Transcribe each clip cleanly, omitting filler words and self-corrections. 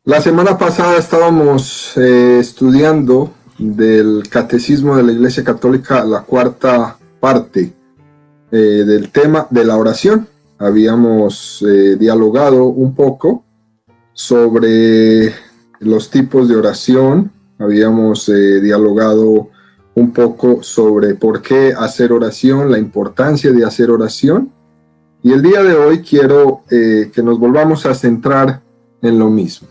La semana pasada estábamos estudiando del Catecismo de la Iglesia Católica, la cuarta parte del tema de la oración. Habíamos dialogado un poco sobre los tipos de oración, habíamos dialogado un poco sobre por qué hacer oración, la importancia de hacer oración, y el día de hoy quiero que nos volvamos a centrar en lo mismo.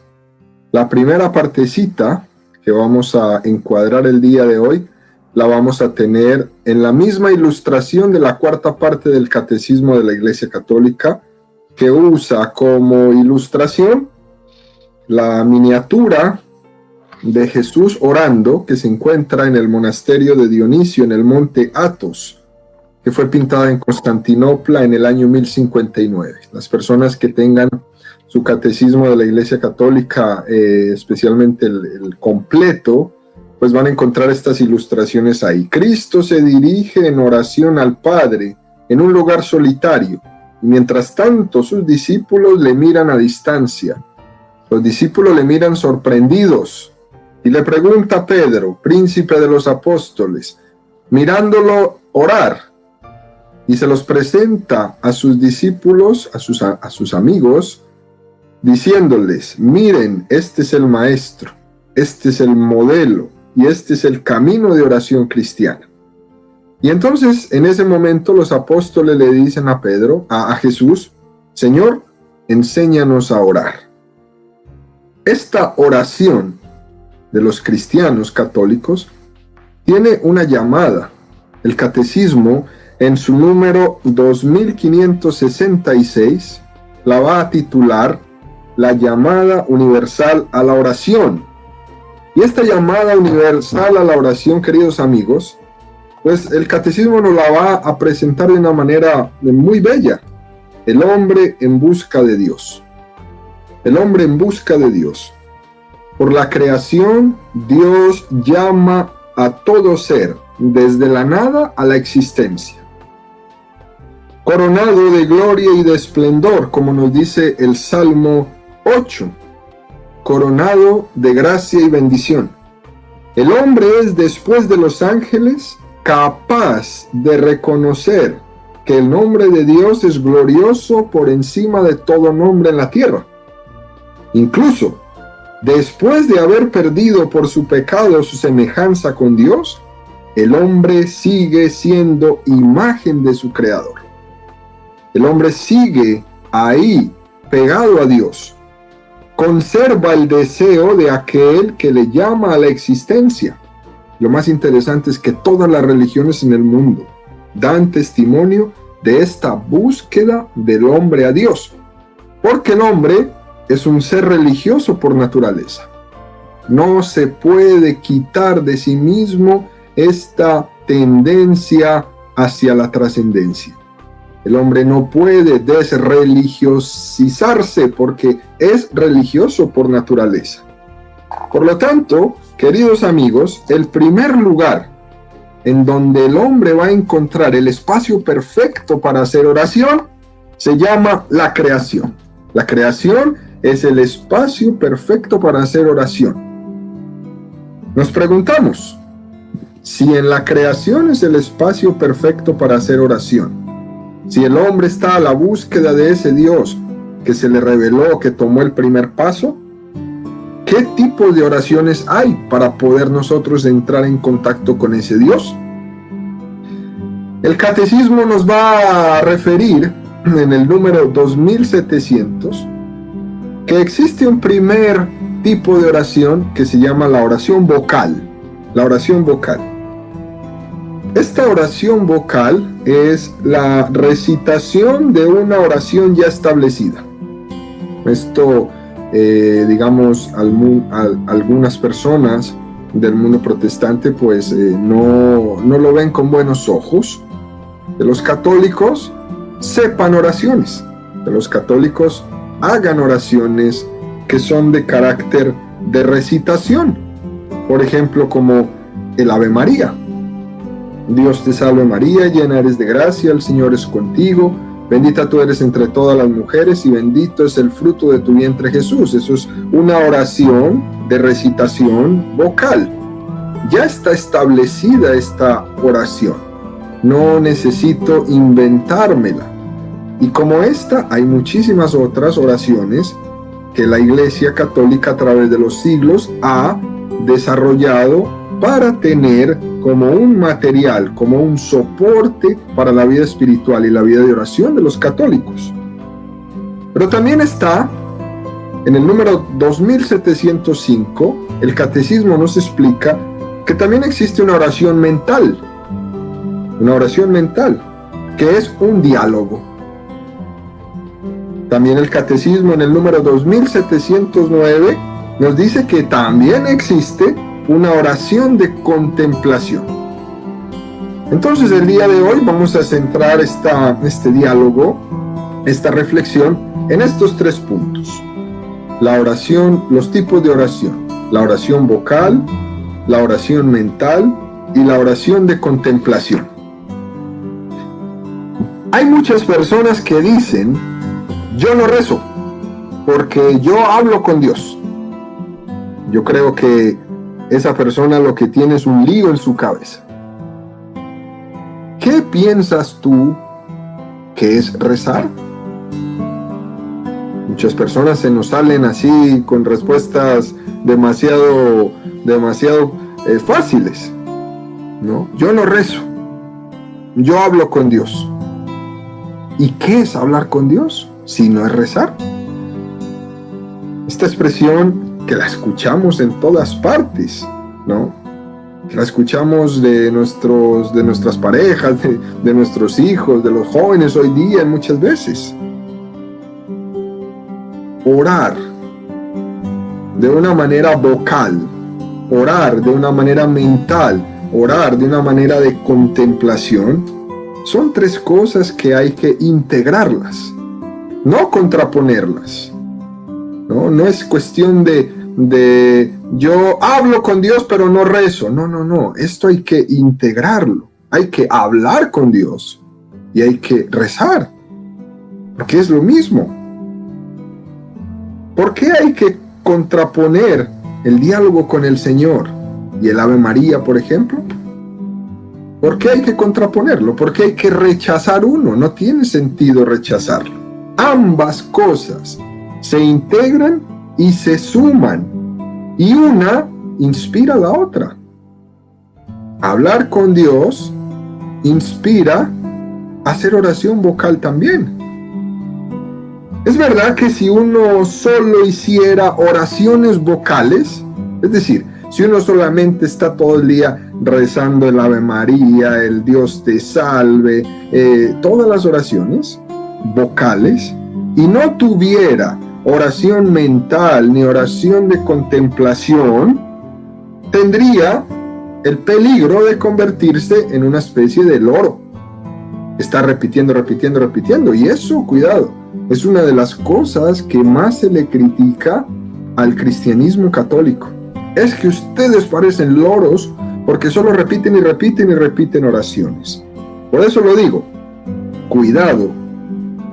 La primera partecita que vamos a encuadrar el día de hoy la vamos a tener en la misma ilustración de la cuarta parte del Catecismo de la Iglesia Católica, que usa como ilustración la miniatura de Jesús orando que se encuentra en el monasterio de Dionisio en el monte Athos, que fue pintada en Constantinopla en el año 1059. Las personas que tengan su catecismo de la Iglesia Católica, especialmente el completo, pues van a encontrar estas ilustraciones ahí. Cristo se dirige en oración al Padre en un lugar solitario, y mientras tanto sus discípulos le miran a distancia. Los discípulos le miran sorprendidos y le pregunta a Pedro, príncipe de los apóstoles, mirándolo orar, y se los presenta a sus discípulos, a sus amigos, diciéndoles, miren, este es el maestro, este es el modelo y este es el camino de oración cristiana. Y entonces en ese momento los apóstoles le dicen a Pedro, a Jesús, Señor, enséñanos a orar. Esta oración de los cristianos católicos tiene una llamada. El catecismo en su número 2566 la va a titular la llamada universal a la oración. Y esta llamada universal a la oración, queridos amigos, pues el catecismo nos la va a presentar de una manera muy bella. El hombre en busca de Dios. El hombre en busca de Dios. Por la creación, Dios llama a todo ser, desde la nada a la existencia. Coronado de gloria y de esplendor, como nos dice el Salmo 8, coronado de gracia y bendición. El hombre es, después de los ángeles, capaz de reconocer que el nombre de Dios es glorioso por encima de todo nombre en la tierra. Incluso, después de haber perdido por su pecado su semejanza con Dios, el hombre sigue siendo imagen de su Creador. El hombre sigue ahí, pegado a Dios. Conserva el deseo de aquel que le llama a la existencia. Lo más interesante es que todas las religiones en el mundo dan testimonio de esta búsqueda del hombre a Dios, porque el hombre es un ser religioso por naturaleza. No se puede quitar de sí mismo esta tendencia hacia la trascendencia. El hombre no puede desreligiosizarse porque es religioso por naturaleza. Por lo tanto, queridos amigos, el primer lugar en donde el hombre va a encontrar el espacio perfecto para hacer oración se llama la creación. La creación es el espacio perfecto para hacer oración. Nos preguntamos, si en la creación es el espacio perfecto para hacer oración, si el hombre está a la búsqueda de ese Dios que se le reveló, que tomó el primer paso, ¿qué tipo de oraciones hay para poder nosotros entrar en contacto con ese Dios? El catecismo nos va a referir en el número 2700 que existe un primer tipo de oración que se llama la oración vocal. La oración vocal. Esta oración vocal es la recitación de una oración ya establecida. Esto, digamos, algunas personas del mundo protestante pues no lo ven con buenos ojos. De los católicos sepan oraciones, de los católicos hagan oraciones que son de carácter de recitación. Por ejemplo, como el Ave María. Dios te salve María, llena eres de gracia, el Señor es contigo, bendita tú eres entre todas las mujeres y bendito es el fruto de tu vientre Jesús. Eso es una oración de recitación vocal. Ya está establecida esta oración. No necesito inventármela. Y como esta, hay muchísimas otras oraciones que la Iglesia Católica a través de los siglos ha desarrollado para tener como un material, como un soporte para la vida espiritual y la vida de oración de los católicos. Pero también está en el número 2705, el Catecismo nos explica que también existe una oración mental, que es un diálogo. También el Catecismo en el número 2709 nos dice que también existe una oración de contemplación. Entonces el día de hoy vamos a centrar este diálogo, esta reflexión en estos 3 puntos. La oración, los tipos de oración: la oración vocal, la oración mental y la oración de contemplación. Hay muchas personas que dicen: yo no rezo porque yo hablo con Dios. Yo creo que esa persona lo que tiene es un lío en su cabeza. ¿Qué piensas tú que es rezar? Muchas personas se nos salen así con respuestas demasiado fáciles, ¿no? Yo no rezo, yo hablo con Dios. ¿Y qué es hablar con Dios si no es rezar? Esta expresión que la escuchamos en todas partes, ¿no? Que la escuchamos de nuestras parejas, de nuestros hijos, de los jóvenes hoy día muchas veces. Orar de una manera vocal, orar de una manera mental, orar de una manera de contemplación, son 3 cosas que hay que integrarlas, no contraponerlas. No es cuestión de yo hablo con Dios pero no rezo. No. Esto hay que integrarlo. Hay que hablar con Dios y hay que rezar, porque es lo mismo. ¿Por qué hay que contraponer el diálogo con el Señor y el Ave María, por ejemplo? ¿Por qué hay que contraponerlo? ¿Por qué hay que rechazar uno? No tiene sentido rechazarlo. Ambas cosas se integran y se suman, y una inspira a la otra. Hablar con Dios inspira a hacer oración vocal también. Es verdad que si uno solo hiciera oraciones vocales, es decir, si uno solamente está todo el día rezando el Ave María, el Dios te salve, todas las oraciones vocales, y no tuviera oración mental ni oración de contemplación, tendría el peligro de convertirse en una especie de loro. Está repitiendo, y eso, cuidado, es una de las cosas que más se le critica al cristianismo católico. Es que ustedes parecen loros porque solo repiten oraciones. Por eso lo digo, cuidado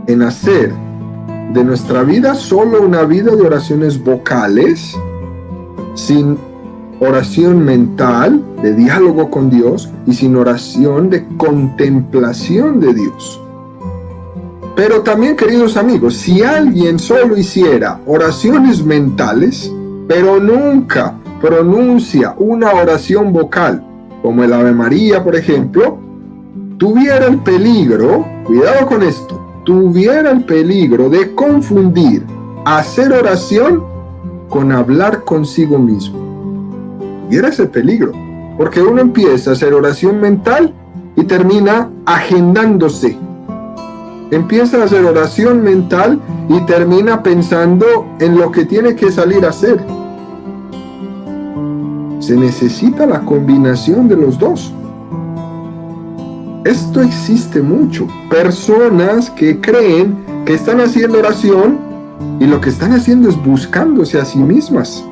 en hacer de nuestra vida solo una vida de oraciones vocales, sin oración mental, de diálogo con Dios, y sin oración de contemplación de Dios. Pero también, queridos amigos, si alguien solo hiciera oraciones mentales, pero nunca pronuncia una oración vocal, como el Ave María, por ejemplo, tuviera el peligro, cuidado con esto, tuviera el peligro de confundir hacer oración con hablar consigo mismo. Tuviera ese peligro, porque uno empieza a hacer oración mental y termina agendándose. Empieza a hacer oración mental y termina pensando en lo que tiene que salir a hacer. Se necesita la combinación de los dos. Esto existe mucho. Personas que creen que están haciendo oración y lo que están haciendo es buscándose a sí mismas,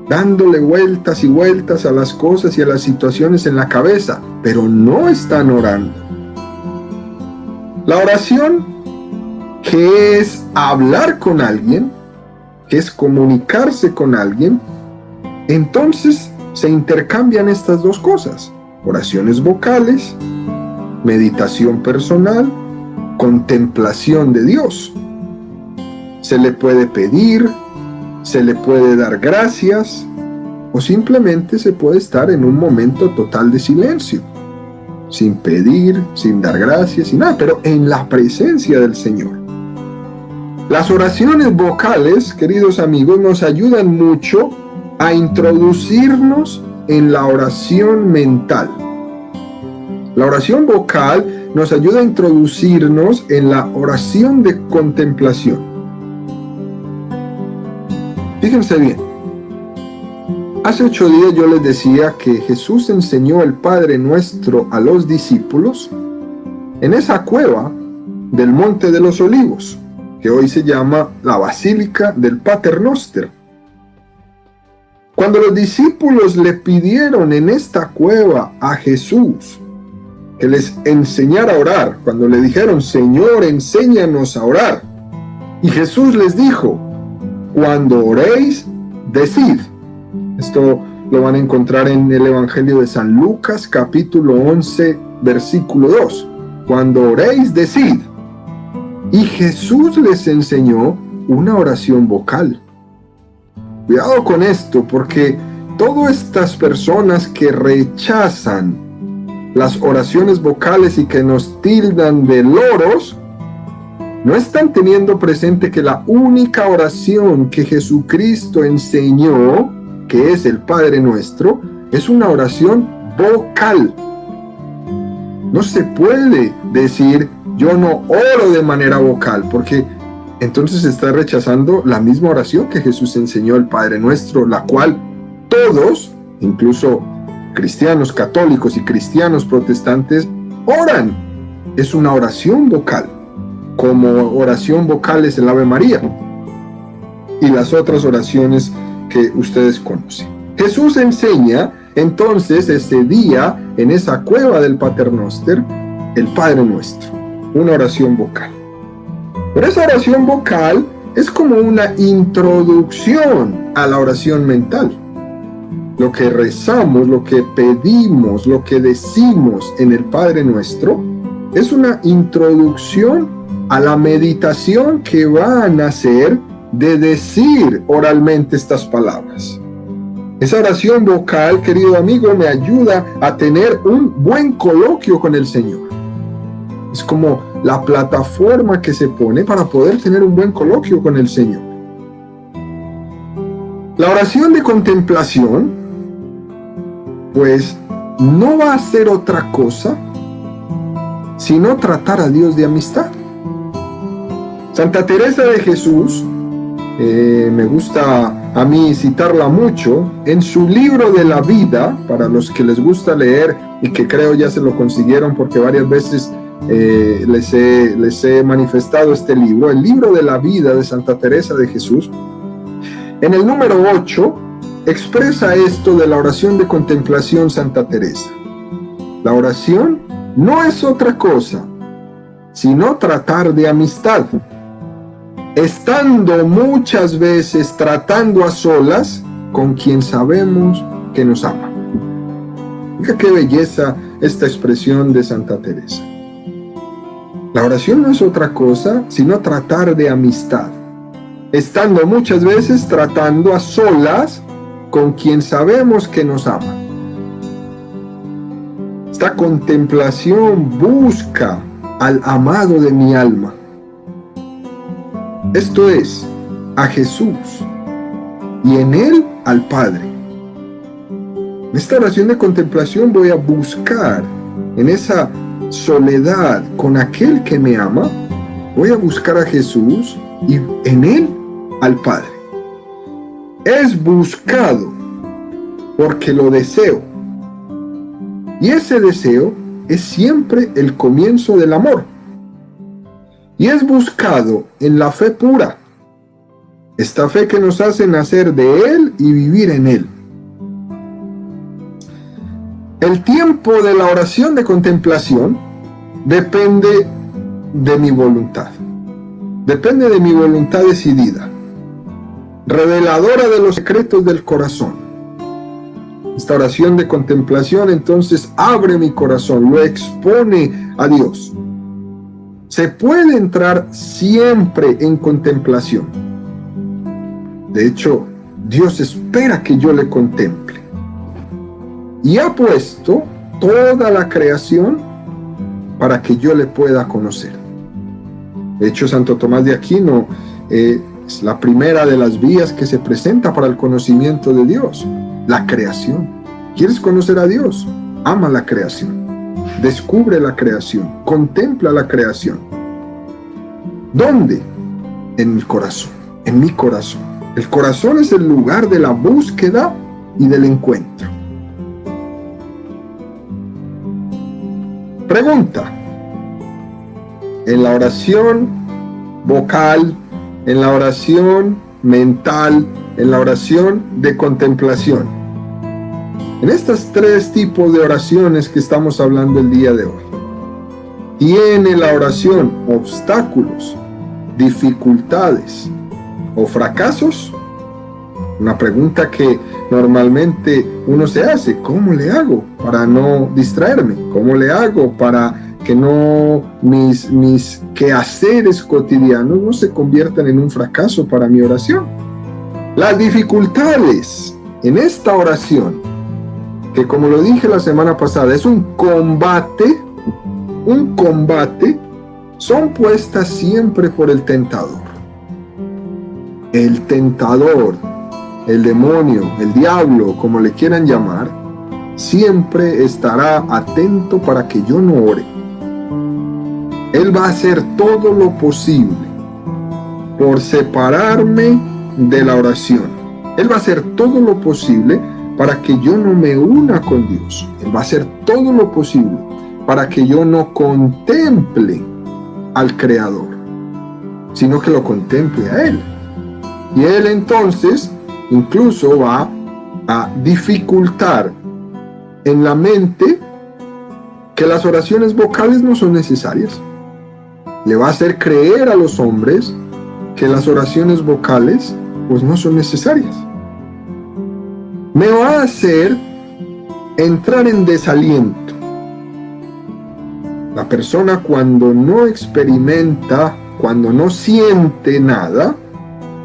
dándole vueltas y vueltas a las cosas y a las situaciones en la cabeza, pero no están orando. La oración que es hablar con alguien, que es comunicarse con alguien, entonces se intercambian estas dos cosas: oraciones vocales, meditación personal, contemplación de Dios. Se le puede pedir, se le puede dar gracias, o simplemente se puede estar en un momento total de silencio, sin pedir, sin dar gracias, sin nada, pero en la presencia del Señor. Las oraciones vocales, queridos amigos, nos ayudan mucho a introducirnos en la oración mental. La oración vocal nos ayuda a introducirnos en la oración de contemplación. Fíjense bien, hace 8 días yo les decía que Jesús enseñó el Padre Nuestro a los discípulos en esa cueva del Monte de los Olivos, que hoy se llama la Basílica del Pater Noster. Cuando los discípulos le pidieron en esta cueva a Jesús que les enseñara a orar, cuando le dijeron: Señor, enséñanos a orar, y Jesús les dijo: cuando oréis, decid. Esto lo van a encontrar en el Evangelio de San Lucas, capítulo 11, versículo 2. Cuando oréis, decid. Y Jesús les enseñó una oración vocal. Cuidado con esto, porque todas estas personas que rechazan las oraciones vocales y que nos tildan de loros, no están teniendo presente que la única oración que Jesucristo enseñó, que es el Padre Nuestro, es una oración vocal. No se puede decir: yo no oro de manera vocal, porque entonces está rechazando la misma oración que Jesús enseñó, el Padre Nuestro, la cual todos, incluso cristianos católicos y cristianos protestantes, oran. Es una oración vocal, como oración vocal es el Ave María y las otras oraciones que ustedes conocen. Jesús enseña entonces ese día en esa cueva del Pater Noster el Padre Nuestro, una oración vocal. Pero esa oración vocal es como una introducción a la oración mental. Lo que rezamos, lo que pedimos, lo que decimos en el Padre Nuestro es una introducción a la meditación que va a nacer de decir oralmente estas palabras. Esa oración vocal, querido amigo, me ayuda a tener un buen coloquio con el Señor. Es como la plataforma que se pone para poder tener un buen coloquio con el Señor. La oración de contemplación, pues, no va a ser otra cosa sino tratar a Dios de amistad. Santa Teresa de Jesús, me gusta a mí citarla mucho, en su libro de la vida, para los que les gusta leer y que creo ya se lo consiguieron porque varias veces les he manifestado este libro, el libro de la vida de Santa Teresa de Jesús, en el número 8 expresa esto de la oración de contemplación Santa Teresa. La oración no es otra cosa sino tratar de amistad, estando muchas veces tratando a solas con quien sabemos que nos ama. Fíjate qué belleza esta expresión de Santa Teresa. La oración no es otra cosa sino tratar de amistad, estando muchas veces tratando a solas con quien sabemos que nos ama. Esta contemplación busca al amado de mi alma, esto es, a Jesús, y en Él al Padre. En esta oración de contemplación voy a buscar en esa soledad con aquel que me ama, voy a buscar a Jesús y en Él al Padre. Es buscado porque lo deseo, y ese deseo es siempre el comienzo del amor. Y es buscado en la fe pura, esta fe que nos hace nacer de Él y vivir en Él. El tiempo de la oración de contemplación depende de mi voluntad. Depende de mi voluntad decidida, reveladora de los secretos del corazón. Esta oración de contemplación entonces abre mi corazón, lo expone a Dios. Se puede entrar siempre en contemplación. De hecho, Dios espera que yo le contemple. Y ha puesto toda la creación para que yo le pueda conocer. De hecho, Santo Tomás de Aquino es la primera de las vías que se presenta para el conocimiento de Dios, la creación. ¿Quieres conocer a Dios? Ama la creación, descubre la creación, contempla la creación. ¿Dónde? En mi corazón, en mi corazón. El corazón es el lugar de la búsqueda y del encuentro. Pregunta. En la oración vocal, en la oración mental, en la oración de contemplación. En estos tres tipos de oraciones que estamos hablando el día de hoy, ¿tiene la oración obstáculos, dificultades o fracasos? Una pregunta que normalmente uno se hace: ¿cómo le hago para no distraerme? ¿Cómo le hago para que no mis quehaceres cotidianos no se conviertan en un fracaso para mi oración? Las dificultades en esta oración, que como lo dije la semana pasada, es un combate, son puestas siempre por el tentador. El tentador, el demonio, el diablo, como le quieran llamar, siempre estará atento para que yo no ore. Él va a hacer todo lo posible por separarme de la oración. Él va a hacer todo lo posible para que yo no me una con Dios. Él va a hacer todo lo posible para que yo no contemple al Creador, sino que lo contemple a Él. Y Él entonces incluso va a dificultar en la mente que las oraciones vocales no son necesarias. Le va a hacer creer a los hombres que las oraciones vocales pues no son necesarias. Me va a hacer entrar en desaliento. La persona, cuando no experimenta, cuando no siente nada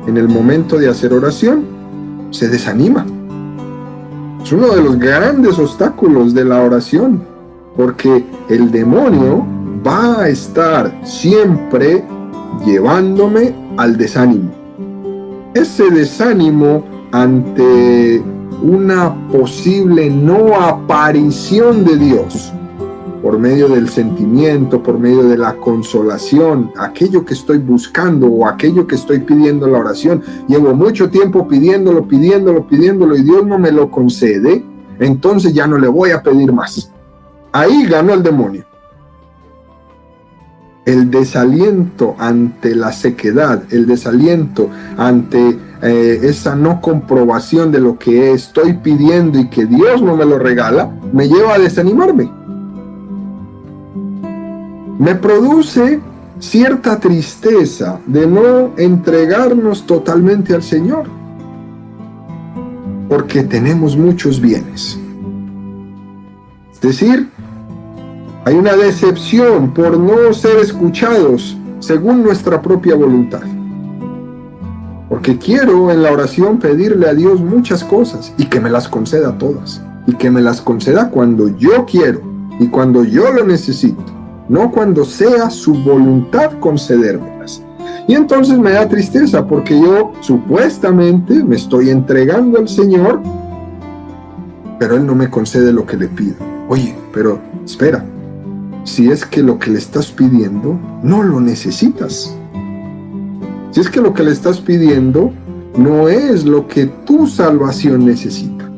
en el momento de hacer oración, se desanima. Es uno de los grandes obstáculos de la oración, porque el demonio va a estar siempre llevándome al desánimo. Ese desánimo ante una posible no aparición de Dios, por medio del sentimiento, por medio de la consolación, aquello que estoy buscando o aquello que estoy pidiendo en la oración. Llevo mucho tiempo pidiéndolo y Dios no me lo concede, entonces ya no le voy a pedir más. Ahí ganó el demonio. El desaliento ante la sequedad, el desaliento ante esa no comprobación de lo que estoy pidiendo y que Dios no me lo regala, me lleva a desanimarme. Me produce cierta tristeza de no entregarnos totalmente al Señor, porque tenemos muchos bienes. Es decir, hay una decepción por no ser escuchados según nuestra propia voluntad. Porque quiero en la oración pedirle a Dios muchas cosas y que me las conceda todas. Y que me las conceda cuando yo quiero y cuando yo lo necesito. No cuando sea su voluntad concedérmelas. Y entonces me da tristeza porque yo supuestamente me estoy entregando al Señor, pero Él no me concede lo que le pido. Oye, pero espera. Si es que lo que le estás pidiendo no lo necesitas. Si es que lo que le estás pidiendo no es lo que tu salvación necesita.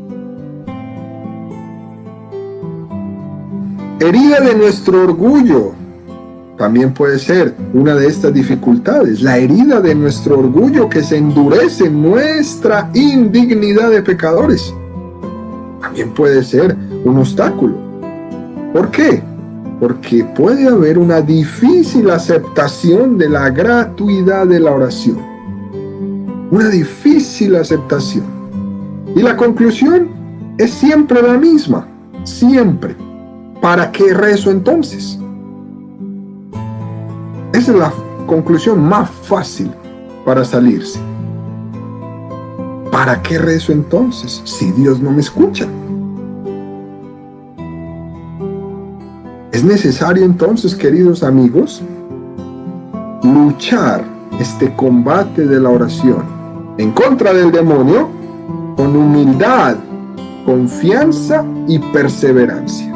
Herida de nuestro orgullo también puede ser una de estas dificultades. La herida de nuestro orgullo que se endurece en nuestra indignidad de pecadores. También puede ser un obstáculo. ¿Por qué? porque puede haber una difícil aceptación de la gratuidad de la oración. Una difícil aceptación. Y la conclusión es siempre la misma, siempre. ¿Para qué rezo entonces? Esa es la conclusión más fácil para salirse. ¿Para qué rezo entonces si Dios no me escucha? Es necesario entonces, queridos amigos, luchar este combate de la oración en contra del demonio con humildad, confianza y perseverancia.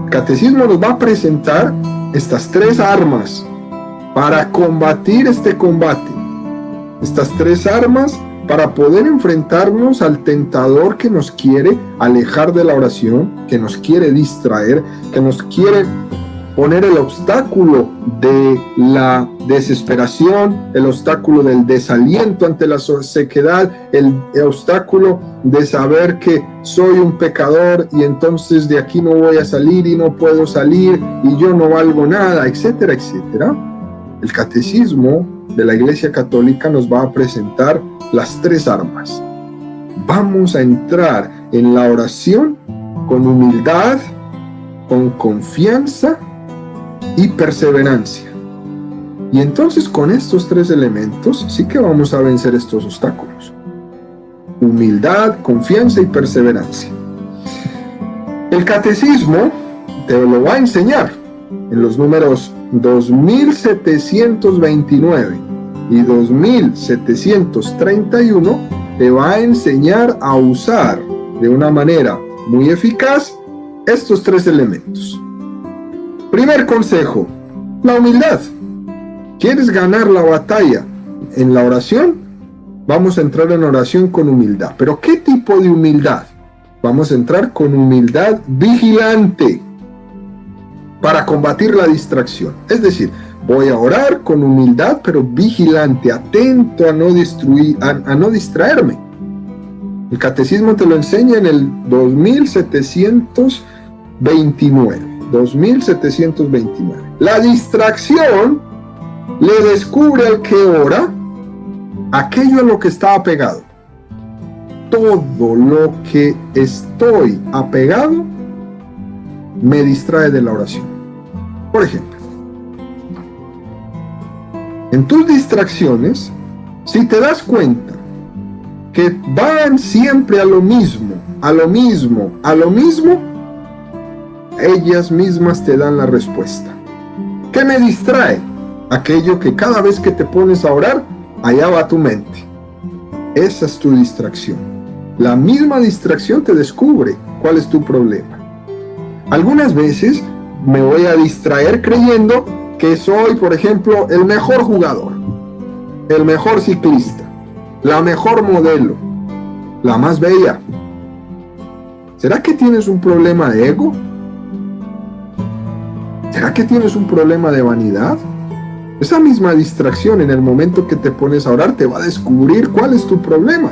El catecismo nos va a presentar estas tres armas para combatir este combate. Estas tres armas para poder enfrentarnos al tentador que nos quiere alejar de la oración, que nos quiere distraer, que nos quiere poner el obstáculo de la desesperación, el obstáculo del desaliento ante la sequedad, el obstáculo de saber que soy un pecador y entonces de aquí no voy a salir y no puedo salir y yo no valgo nada, etcétera, etcétera. El catecismo de la Iglesia Católica nos va a presentar las tres armas. Vamos a entrar en la oración con humildad, con confianza y perseverancia. Y entonces con estos tres elementos sí que vamos a vencer estos obstáculos. Humildad, confianza y perseverancia. El catecismo te lo va a enseñar en los números 2729 y 2731. Te va a enseñar a usar de una manera muy eficaz estos tres elementos. Primer consejo, la humildad. ¿Quieres ganar la batalla en la oración? Vamos a entrar en oración con humildad. ¿Pero qué tipo de humildad? Vamos a entrar con humildad vigilante para combatir la distracción. Es decir, voy a orar con humildad, pero vigilante, atento a no distraerme. El catecismo te lo enseña en el 2729. La distracción le descubre al que ora aquello a lo que está apegado. Todo lo que estoy apegado me distrae de la oración. Por ejemplo, en tus distracciones, si te das cuenta que van siempre a lo mismo, ellas mismas te dan la respuesta. ¿Qué me distrae? Aquello que cada vez que te pones a orar, allá va tu mente. Esa es tu distracción. La misma distracción te descubre cuál es tu problema. Algunas veces me voy a distraer creyendo que soy, por ejemplo, el mejor jugador, el mejor ciclista, la mejor modelo, la más bella. ¿Será que tienes un problema de ego? ¿Será que tienes un problema de vanidad? Esa misma distracción en el momento que te pones a orar te va a descubrir cuál es tu problema.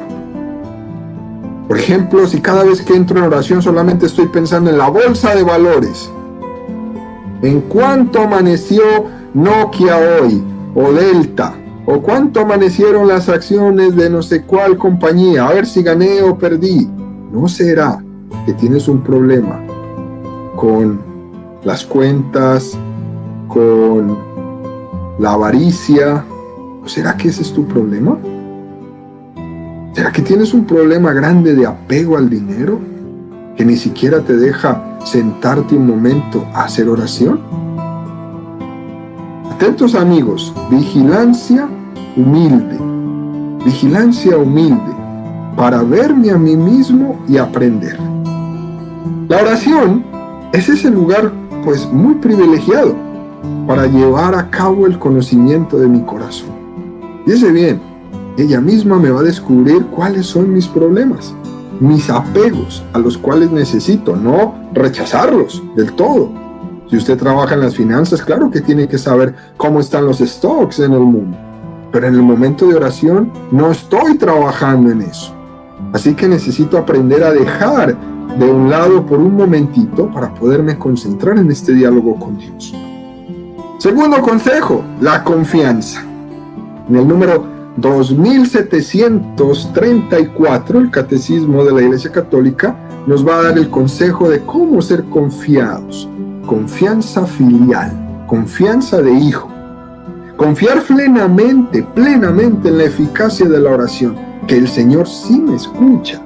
Por ejemplo, si cada vez que entro en oración solamente estoy pensando en la bolsa de valores, en cuánto amaneció Nokia hoy, o Delta, o cuánto amanecieron las acciones de no sé cuál compañía, a ver si gané o perdí. ¿No será que tienes un problema con las cuentas, con la avaricia? ¿O será que ese es tu problema? ¿Será que tienes un problema grande de apego al dinero que ni siquiera te deja sentarte un momento a hacer oración? Atentos amigos, vigilancia humilde para verme a mí mismo y aprender. La oración es ese lugar pues muy privilegiado para llevar a cabo el conocimiento de mi corazón. Fíjese bien, ella misma me va a descubrir cuáles son mis problemas, mis apegos a los cuales necesito no rechazarlos del todo. Si usted trabaja en las finanzas, claro que tiene que saber cómo están los stocks en el mundo, pero en el momento de oración no estoy trabajando en eso. Así que necesito aprender a dejar de un lado por un momentito para poderme concentrar en este diálogo con Dios. Segundo consejo, la confianza. En el número 2734, el Catecismo de la Iglesia Católica nos va a dar el consejo de cómo ser confiados. Confianza filial, confianza de hijo. Confiar plenamente en la eficacia de la oración, que el Señor sí me escucha,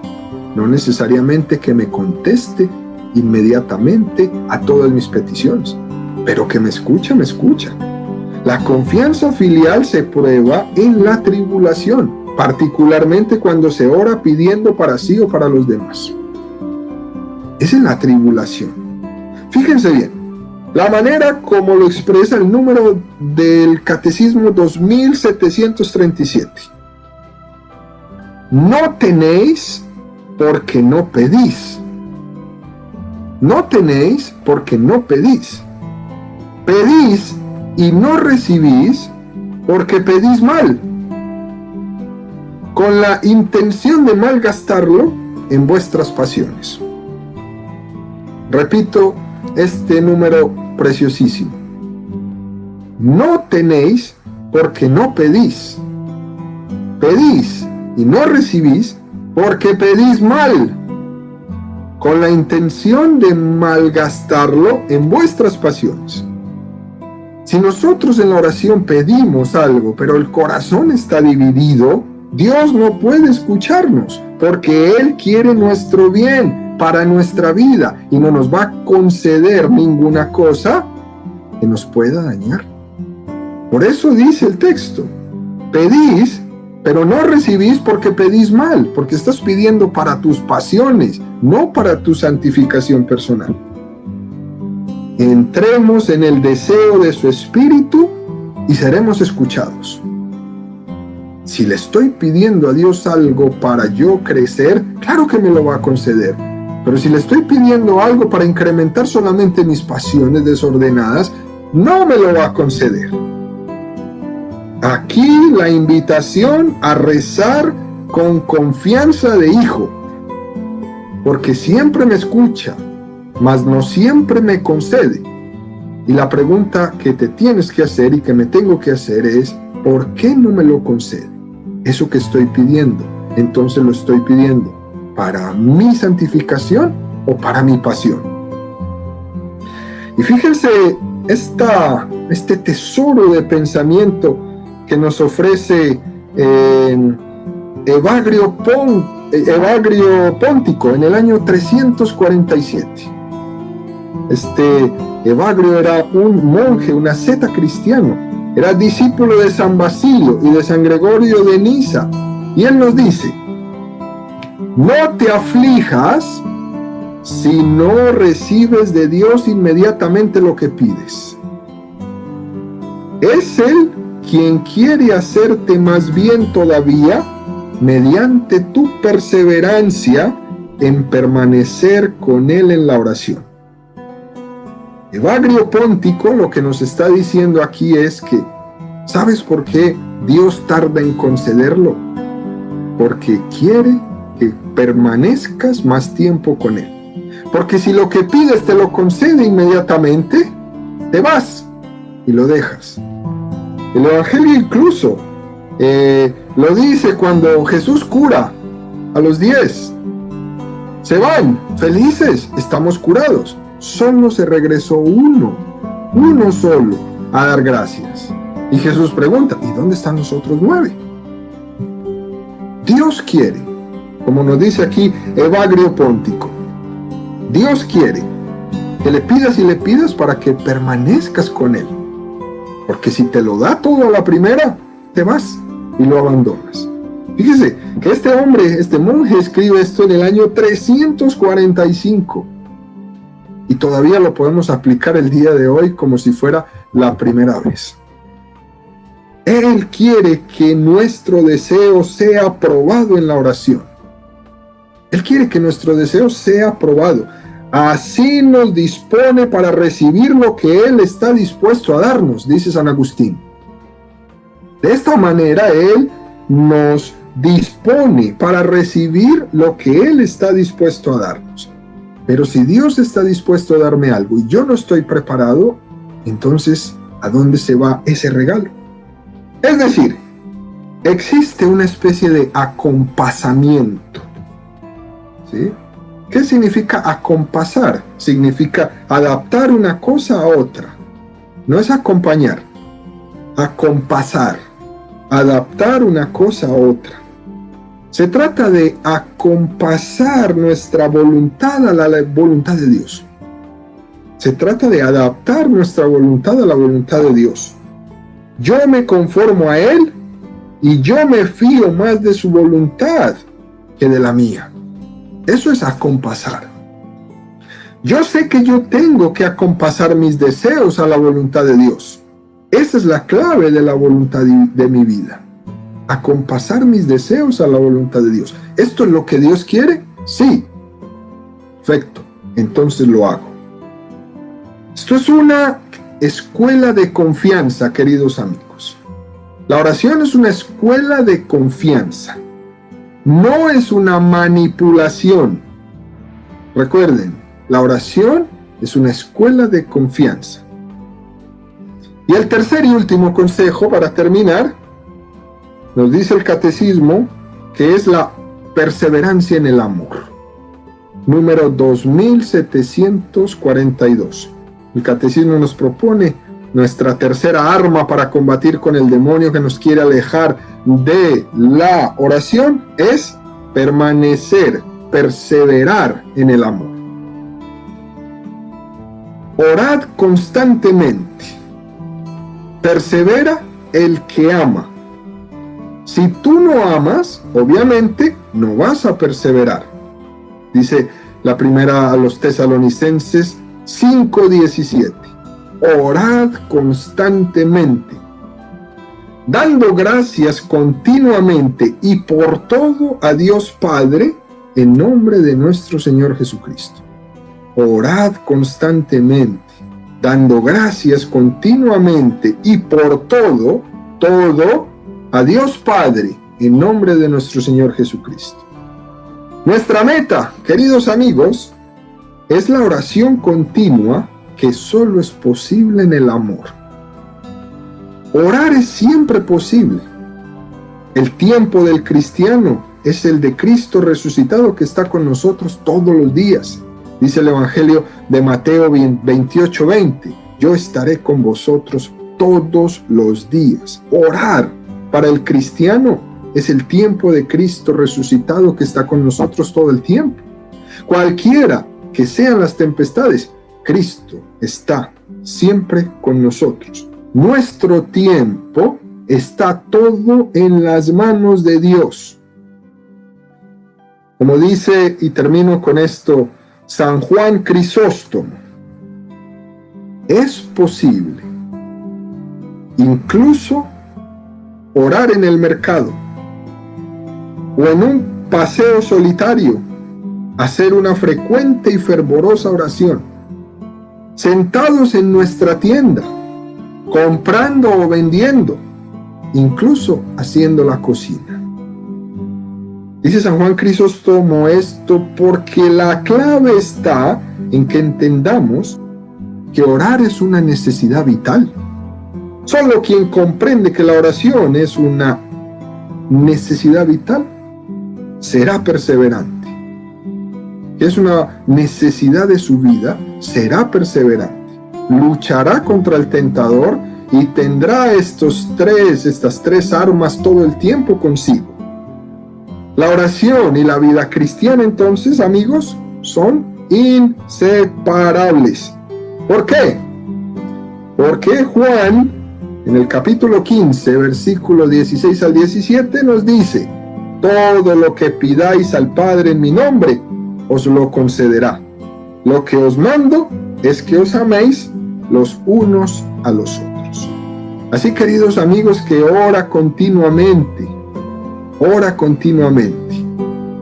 no necesariamente que me conteste inmediatamente a todas mis peticiones, pero que me escucha, me escucha. La confianza filial se prueba en la tribulación, particularmente cuando se ora pidiendo para sí o para los demás. Es en la tribulación. Fíjense bien, la manera como lo expresa el número del Catecismo 2737. No tenéis porque no pedís. No tenéis porque no pedís. Pedís y no recibís porque pedís mal, con la intención de malgastarlo en vuestras pasiones. Repito este número preciosísimo. No tenéis porque no pedís. Pedís y no recibís porque pedís mal, con la intención de malgastarlo en vuestras pasiones. Si nosotros en la oración pedimos algo, pero el corazón está dividido, Dios no puede escucharnos, porque Él quiere nuestro bien para nuestra vida y no nos va a conceder ninguna cosa que nos pueda dañar. Por eso dice el texto, pedís, pero no recibís porque pedís mal, porque estás pidiendo para tus pasiones, no para tu santificación personal. Entremos en el deseo de su espíritu y seremos escuchados. Si le estoy pidiendo a Dios algo para yo crecer, claro que me lo va a conceder. Pero si le estoy pidiendo algo para incrementar solamente mis pasiones desordenadas, no me lo va a conceder. Aquí la invitación a rezar con confianza de hijo, porque siempre me escucha, mas no siempre me concede. Y la pregunta que te tienes que hacer y que me tengo que hacer es, ¿por qué no me lo concede? Eso que estoy pidiendo, entonces lo estoy pidiendo para mi santificación o para mi pasión. Y fíjense este tesoro de pensamiento que nos ofrece Evagrio Póntico en el año 347. Evagrio era un monje, un asceta cristiano, era discípulo de San Basilio y de San Gregorio de Niza, y él nos dice: no te aflijas si no recibes de Dios inmediatamente lo que pides. Es Él quien quiere hacerte más bien todavía mediante tu perseverancia en permanecer con Él en la oración. Evagrio Póntico lo que nos está diciendo aquí es que, ¿sabes por qué Dios tarda en concederlo? Porque quiere que permanezcas más tiempo con Él. Porque si lo que pides te lo concede inmediatamente, te vas y lo dejas. El Evangelio incluso lo dice cuando Jesús cura a los 10. Se van felices, estamos curados. Solo se regresó uno solo a dar gracias. Y Jesús pregunta, ¿y dónde están los otros 9? Dios quiere, como nos dice aquí Evagrio Póntico, Dios quiere que le pidas y le pidas para que permanezcas con Él. Porque si te lo da todo a la primera, te vas y lo abandonas. Fíjese que este monje escribe esto en el año 345. Y todavía lo podemos aplicar el día de hoy como si fuera la primera vez. Él quiere que nuestro deseo sea aprobado en la oración. Él quiere que nuestro deseo sea aprobado. Así nos dispone para recibir lo que Él está dispuesto a darnos, dice San Agustín. De esta manera Él nos dispone para recibir lo que Él está dispuesto a darnos. Pero si Dios está dispuesto a darme algo y yo no estoy preparado, entonces, ¿a dónde se va ese regalo? Es decir, existe una especie de acompasamiento. ¿Sí? ¿Qué significa acompasar? Significa adaptar una cosa a otra. No es acompañar, acompasar, adaptar una cosa a otra. Se trata de acompasar nuestra voluntad a la voluntad de Dios. Se trata de adaptar nuestra voluntad a la voluntad de Dios. Yo me conformo a Él y yo me fío más de su voluntad que de la mía. Eso es acompasar. Yo sé que yo tengo que acompasar mis deseos a la voluntad de Dios. Esa es la clave de la voluntad de mi vida. Acompasar mis deseos a la voluntad de Dios. ¿Esto es lo que Dios quiere? Sí. Perfecto. Entonces lo hago. Esto es una escuela de confianza, queridos amigos. La oración es una escuela de confianza. No es una manipulación. Recuerden, la oración es una escuela de confianza. Y el tercer y último consejo para terminar, nos dice el catecismo que es la perseverancia en el amor. Número 2742. El catecismo nos propone nuestra tercera arma para combatir con el demonio que nos quiere alejar de la oración es permanecer, perseverar en el amor. Orad constantemente. Persevera el que ama. Si tú no amas, obviamente no vas a perseverar. Dice la primera a los Tesalonicenses 5:17. Orad constantemente, dando gracias continuamente y por todo a Dios Padre, en nombre de nuestro Señor Jesucristo. Orad constantemente, dando gracias continuamente y por todo a Dios Padre, en nombre de nuestro Señor Jesucristo. Nuestra meta, queridos amigos, es la oración continua que solo es posible en el amor. Orar es siempre posible. El tiempo del cristiano es el de Cristo resucitado que está con nosotros todos los días. Dice el Evangelio de Mateo 28:20. Yo estaré con vosotros todos los días. Orar para el cristiano es el tiempo de Cristo resucitado que está con nosotros todo el tiempo. Cualquiera que sean las tempestades, Cristo está siempre con nosotros. Nuestro tiempo está todo en las manos de Dios. Como dice, y termino con esto, San Juan Crisóstomo, es posible incluso orar en el mercado o en un paseo solitario, hacer una frecuente y fervorosa oración, sentados en nuestra tienda, comprando o vendiendo, incluso haciendo la cocina. Dice San Juan Crisóstomo esto porque la clave está en que entendamos que orar es una necesidad vital. Solo quien comprende que la oración es una necesidad vital será perseverante. Que es una necesidad de su vida, será perseverante. Luchará contra el tentador y tendrá estas tres armas todo el tiempo consigo. La oración y la vida cristiana, entonces, amigos, son inseparables. ¿Por qué? Porque Juan, en el capítulo 15, versículo 16 al 17, nos dice: todo lo que pidáis al Padre en mi nombre, os lo concederá. Lo que os mando es que os améis los unos a los otros. Así, queridos amigos, que ora continuamente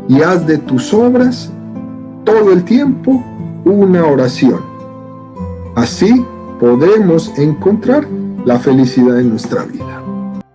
y haz de tus obras todo el tiempo una oración. Así podremos encontrar la felicidad en nuestra vida.